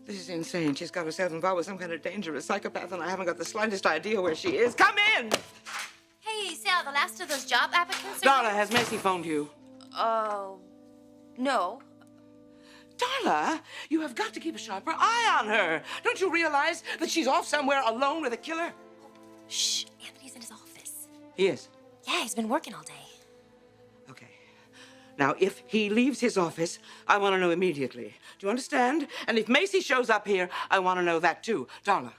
This is insane. She's got herself involved with some kind of dangerous psychopath, and I haven't got the slightest idea where she is. Come in! Hey, Sal, the last of those job applicants are... Darla, has Macy phoned you? No. Darla, you have got to keep a sharper eye on her. Don't you realize that she's off somewhere alone with a killer? Shh, Anthony's in his office. He is? Yeah, he's been working all day. Okay. Now, if he leaves his office, I want to know immediately. Do you understand? And if Macy shows up here, I want to know that too. Darla,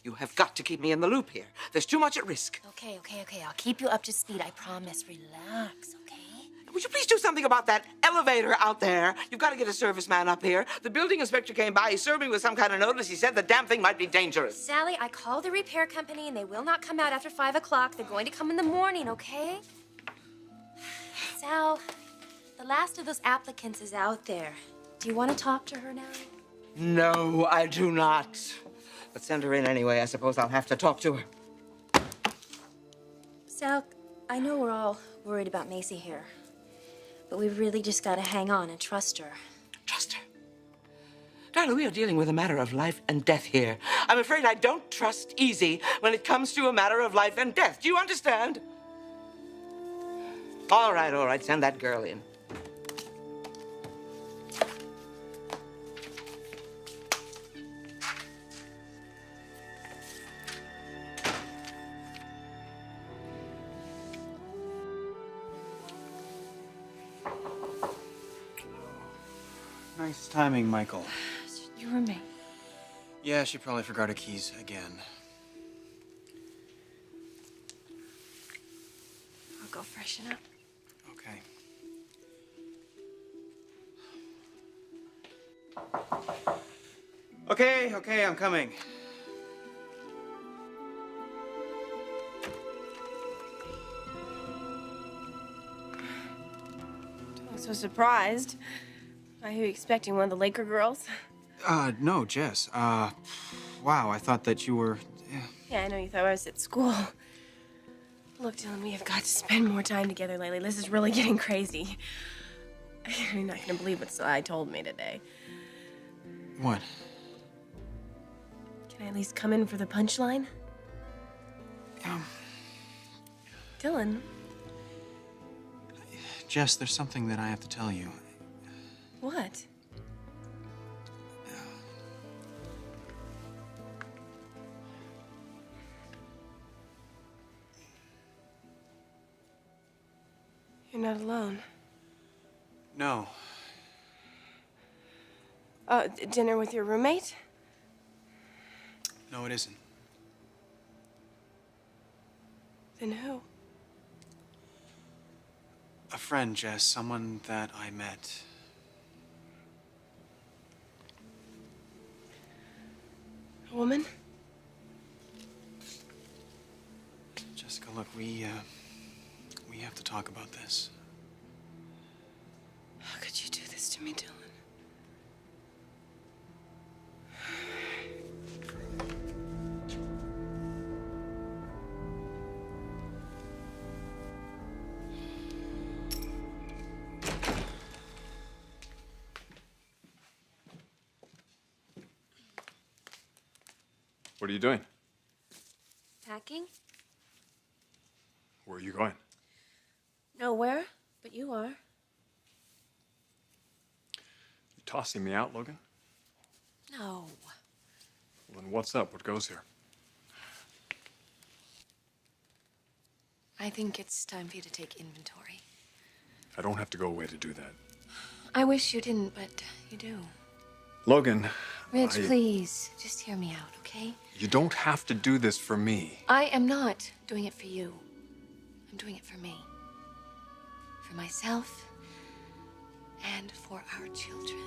you have got to keep me in the loop here. There's too much at risk. Okay. I'll keep you up to speed. I promise. Relax, okay? Would you please do something about that elevator out there? You've got to get a serviceman up here. The building inspector came by. He served me with some kind of notice. He said the damn thing might be dangerous. Sally, I called the repair company, and they will not come out after 5 o'clock. They're going to come in the morning, okay? Sal, the last of those applicants is out there. Do you want to talk to her now? No, I do not. But send her in anyway. I suppose I'll have to talk to her. Sal, I know we're all worried about Macy here. But we've really just got to hang on and trust her. Trust her? Darla, we are dealing with a matter of life and death here. I'm afraid I don't trust easy when it comes to a matter of life and death. Do you understand? All right. Send that girl in. Nice timing, Michael. Your roommate. Yeah, she probably forgot her keys again. I'll go freshen up. Okay. Okay, I'm coming. I'm so surprised. Are you expecting one of the Laker girls? No, Jess. Wow, I thought that you were... Yeah, I know you thought I was at school. Look, Dylan, we have got to spend more time together lately. This is really getting crazy. You're not gonna believe what Sly told me today. What? Can I at least come in for the punchline? Dylan. Jess, there's something that I have to tell you. What? You're not alone. No. Dinner with your roommate? No, it isn't. Then who? A friend, Jess. Someone that I met. A woman? Jessica, look, we have to talk about this. How could you do this to me, Dylan? What are you doing? Packing? Where are you going? Nowhere, but you are. You tossing me out, Logan? No. Well, then what's up? What goes here? I think it's time for you to take inventory. I don't have to go away to do that. I wish you didn't, but you do. Logan, Rich, please, just hear me out, okay? You don't have to do this for me. I am not doing it for you. I'm doing it for me. For myself and for our children.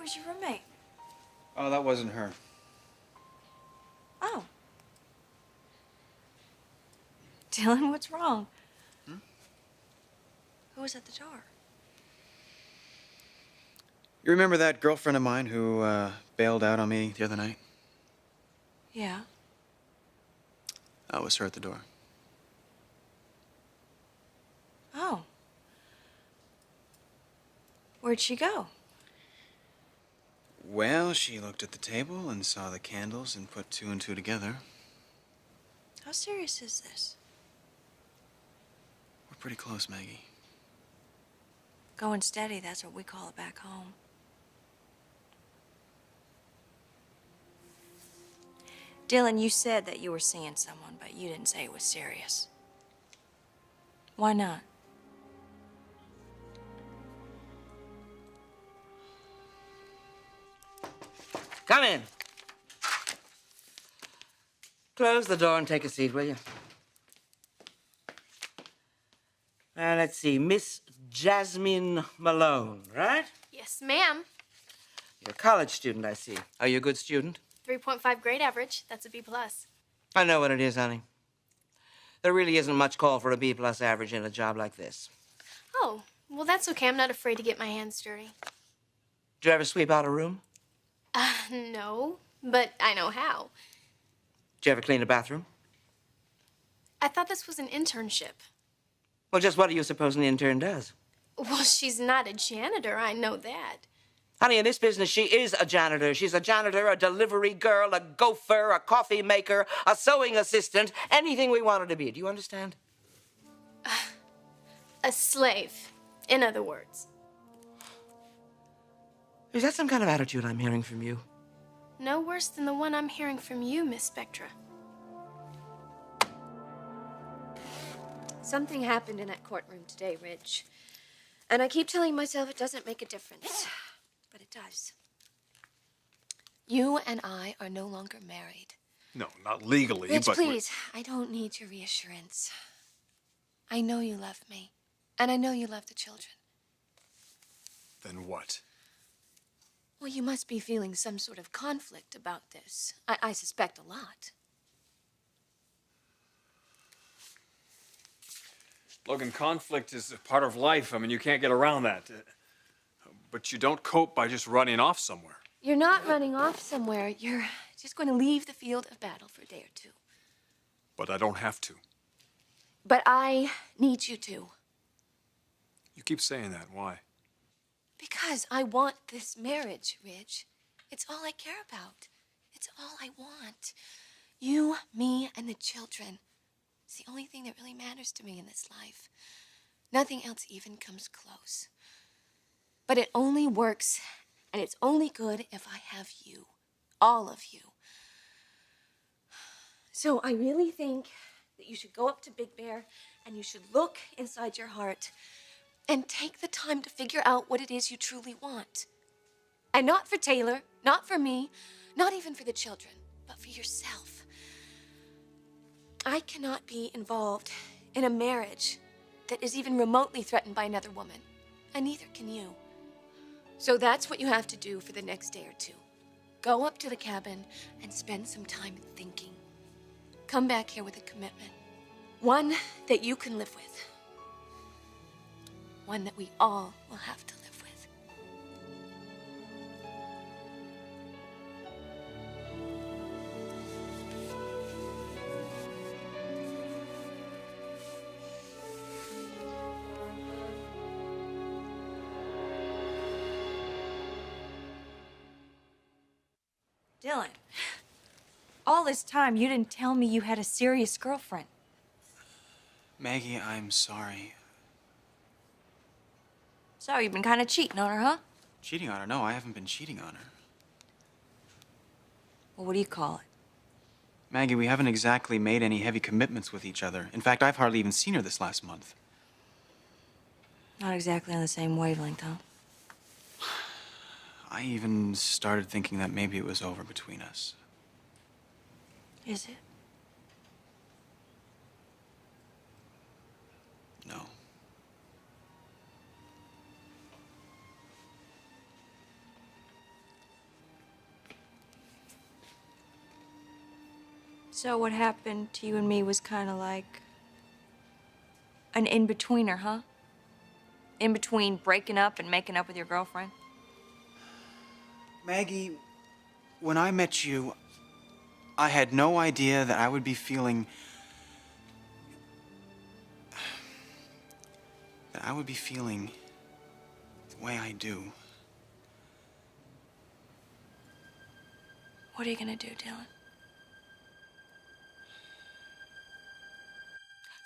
Where's your roommate? Oh, that wasn't her. Oh. Dylan, what's wrong? Who was at the door? You remember that girlfriend of mine who bailed out on me the other night? Yeah. That was her at the door. Oh. Where'd she go? Well, she looked at the table and saw the candles and put two and two together. How serious is this? We're pretty close, Maggie. Going steady, that's what we call it back home. Dylan, you said that you were seeing someone, but you didn't say it was serious. Why not? Come in. Close the door and take a seat, will you? Now, let's see. Miss Jasmine Malone, right? Yes, ma'am. You're a college student, I see. Are you a good student? 3.5 grade average. That's a B+. I know what it is, honey. There really isn't much call for a B+ average in a job like this. Oh, well, that's okay. I'm not afraid to get my hands dirty. Do you ever sweep out a room? No, but I know how. Do you ever clean a bathroom? I thought this was an internship. Well, just what do you suppose an intern does? Well, she's not a janitor. I know that. Honey, in this business, she is a janitor. She's a janitor, a delivery girl, a gopher, a coffee maker, a sewing assistant, anything we want her to be. Do you understand? A slave, in other words. Is that some kind of attitude I'm hearing from you? No worse than the one I'm hearing from you, Miss Spectra. Something happened in that courtroom today, Rich. And I keep telling myself it doesn't make a difference. But it does. You and I are no longer married. No, not legally, Rich, but... please, I don't need your reassurance. I know you love me. And I know you love the children. Then what? Well, you must be feeling some sort of conflict about this. I suspect a lot. Logan, conflict is a part of life. I mean, you can't get around that. But you don't cope by just running off somewhere. You're not running off somewhere. You're just going to leave the field of battle for a day or two. But I don't have to. But I need you to. You keep saying that. Why? Because I want this marriage, Ridge. It's all I care about. It's all I want. You, me, and the children. It's the only thing that really matters to me in this life. Nothing else even comes close. But it only works, and it's only good if I have you. All of you. So I really think that you should go up to Big Bear, and you should look inside your heart and take the time to figure out what it is you truly want. And not for Taylor, not for me, not even for the children, but for yourself. I cannot be involved in a marriage that is even remotely threatened by another woman, and neither can you. So that's what you have to do for the next day or two. Go up to the cabin and spend some time thinking. Come back here with a commitment. One that you can live with. One that we all will have to live with. Dylan, all this time you didn't tell me you had a serious girlfriend. Maggie, I'm sorry. So you've been kind of cheating on her, huh? Cheating on her? No, I haven't been cheating on her. Well, what do you call it? Maggie, we haven't exactly made any heavy commitments with each other. In fact, I've hardly even seen her this last month. Not exactly on the same wavelength, huh? I even started thinking that maybe it was over between us. Is it? No. So what happened to you and me was kind of like an in-betweener, huh? In between breaking up and making up with your girlfriend? Maggie, when I met you, I had no idea that I would be feeling... the way I do. What are you gonna do, Dylan?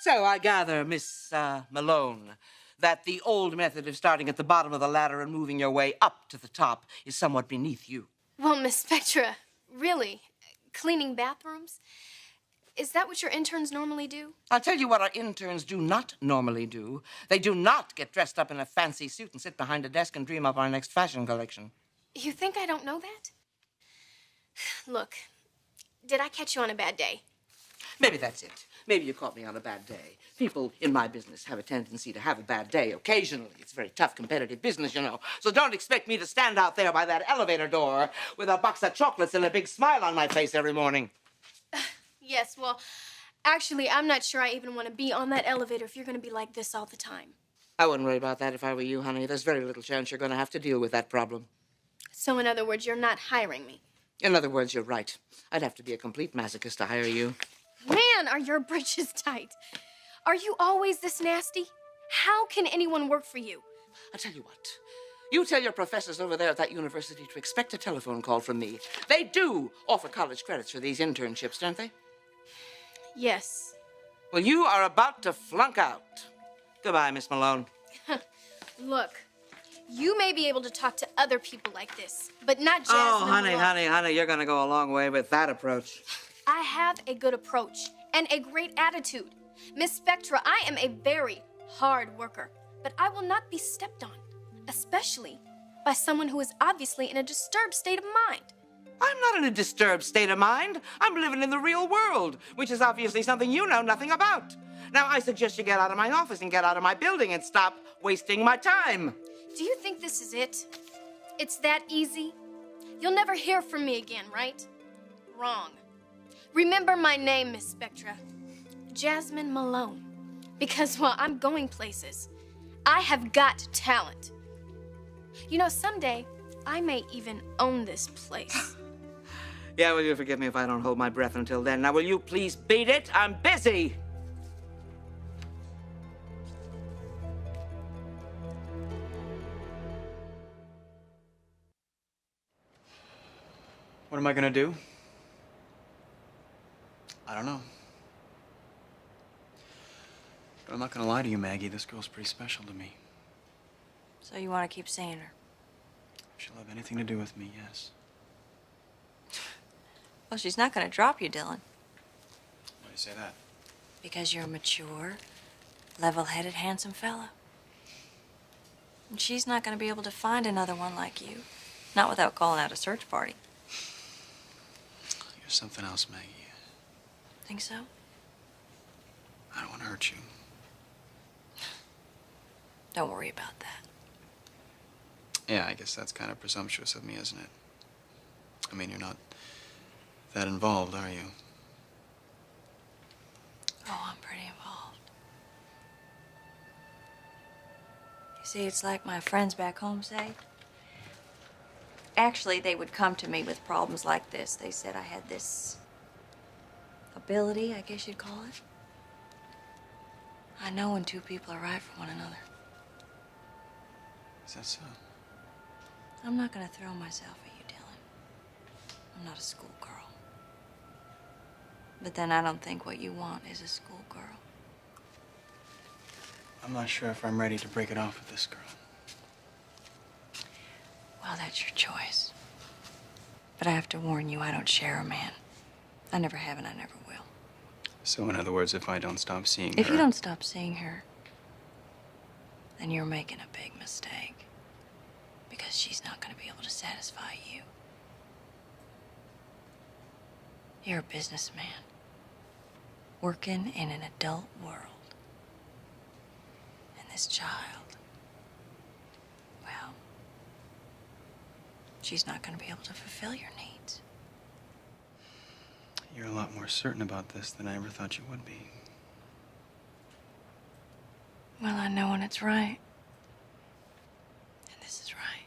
So I gather, Miss Malone, that the old method of starting at the bottom of the ladder and moving your way up to the top is somewhat beneath you. Well, Miss Spectra, really? Cleaning bathrooms? Is that what your interns normally do? I'll tell you what our interns do not normally do. They do not get dressed up in a fancy suit and sit behind a desk and dream up our next fashion collection. You think I don't know that? Look, did I catch you on a bad day? Maybe that's it. Maybe you caught me on a bad day. People in my business have a tendency to have a bad day occasionally. It's a very tough, competitive business, you know. So don't expect me to stand out there by that elevator door with a box of chocolates and a big smile on my face every morning. Yes, well, actually, I'm not sure I even want to be on that elevator if you're going to be like this all the time. I wouldn't worry about that if I were you, honey. There's very little chance you're going to have to deal with that problem. So, in other words, you're not hiring me. In other words, you're right. I'd have to be a complete masochist to hire you. Man, are your britches tight. Are you always this nasty? How can anyone work for you? I'll tell you what. You tell your professors over there at that university to expect a telephone call from me. They do offer college credits for these internships, don't they? Yes. Well, you are about to flunk out. Goodbye, Miss Malone. Look, you may be able to talk to other people like this, but not Jasmine. Oh, honey, Malone. honey, you're going to go a long way with that approach. I have a good approach and a great attitude. Miss Spectra, I am a very hard worker, but I will not be stepped on, especially by someone who is obviously in a disturbed state of mind. I'm not in a disturbed state of mind. I'm living in the real world, which is obviously something you know nothing about. Now, I suggest you get out of my office and get out of my building and stop wasting my time. Do you think this is it? It's that easy? You'll never hear from me again, right? Wrong. Remember my name, Miss Spectra. Jasmine Malone. Because while I'm going places, I have got talent. You know, someday, I may even own this place. Yeah, will you forgive me if I don't hold my breath until then? Now, will you please beat it? I'm busy. What am I gonna do? I don't know. But I'm not gonna lie to you, Maggie. This girl's pretty special to me. So you want to keep seeing her? If she'll have anything to do with me, yes. Well, she's not going to drop you, Dylan. Why do you say that? Because you're a mature, level-headed, handsome fella. And she's not going to be able to find another one like you. Not without calling out a search party. You're something else, Maggie. Think so? I don't want to hurt you. Don't worry about that. Yeah, I guess that's kind of presumptuous of me, isn't it? I mean, you're not that involved, are you? Oh, I'm pretty involved. You see, it's like my friends back home say. Actually, they would come to me with problems like this. They said I had this ability, I guess you'd call it. I know when two people are right for one another. Is that so? I'm not gonna throw myself at you, Dylan. I'm not a schoolgirl. But then I don't think what you want is a schoolgirl. I'm not sure if I'm ready to break it off with this girl. Well, that's your choice. But I have to warn you, I don't share a man. I never have and I never will. So, in other words, if I don't stop seeing her... If you don't stop seeing her, then you're making a big mistake. Because she's not going to be able to satisfy you. You're a businessman, working in an adult world. And this child, well, she's not going to be able to fulfill your needs. You're a lot more certain about this than I ever thought you would be. Well, I know when it's right. And this is right.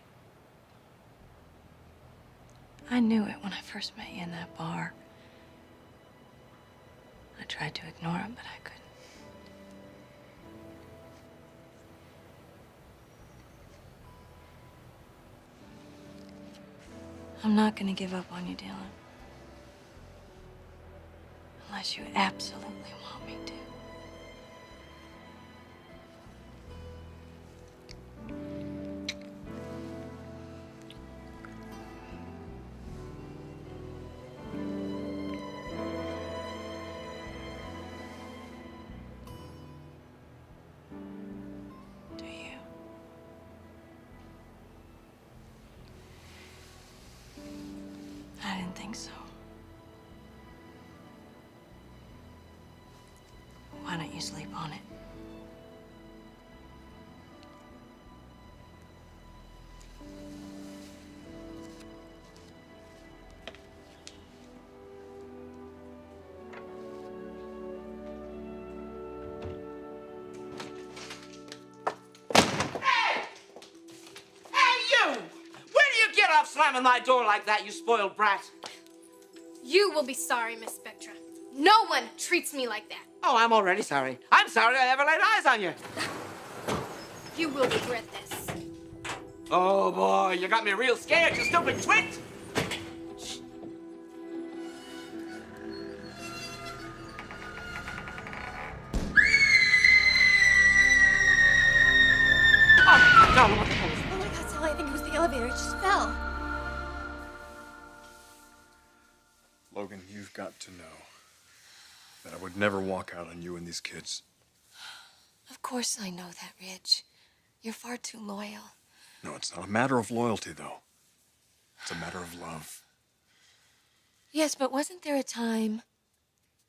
I knew it when I first met you in that bar. I tried to ignore it, but I couldn't. I'm not gonna give up on you, Dylan. Unless you absolutely want me to. Do you? I didn't think so. Why don't you sleep on it? Hey, you! Where do you get off slamming my door like that, you spoiled brat? You will be sorry, Miss Spectra. No one treats me like that. Oh, I'm already sorry. I'm sorry I ever laid eyes on you. You will regret this. Oh, boy, you got me real scared, you stupid twit! Oh, Donna, what the hell is that? Oh my God, Sally, I think it was the elevator. It just fell. Logan, you've got to know that I would never walk out on you and these kids. Of course I know that, Ridge. You're far too loyal. No, it's not a matter of loyalty, though. It's a matter of love. Yes, but wasn't there a time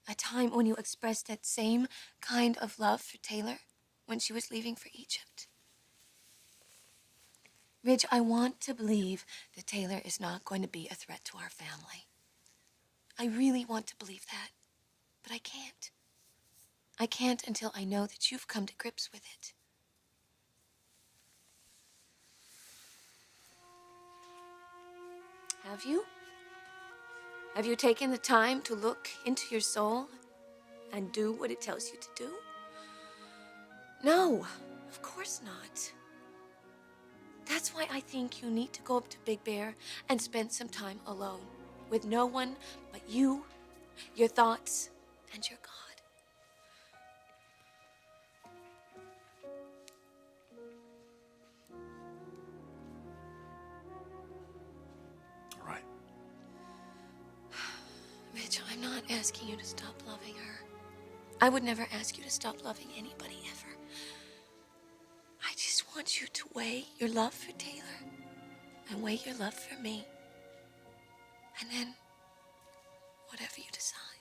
when you expressed that same kind of love for Taylor when she was leaving for Egypt? Ridge, I want to believe that Taylor is not going to be a threat to our family. I really want to believe that, but I can't. I can't until I know that you've come to grips with it. Have you? Have you taken the time to look into your soul and do what it tells you to do? No, of course not. That's why I think you need to go up to Big Bear and spend some time alone with no one but you, your thoughts, and your God. All right. Mitch, I'm not asking you to stop loving her. I would never ask you to stop loving anybody ever. I just want you to weigh your love for Taylor and weigh your love for me. And then, whatever you decide.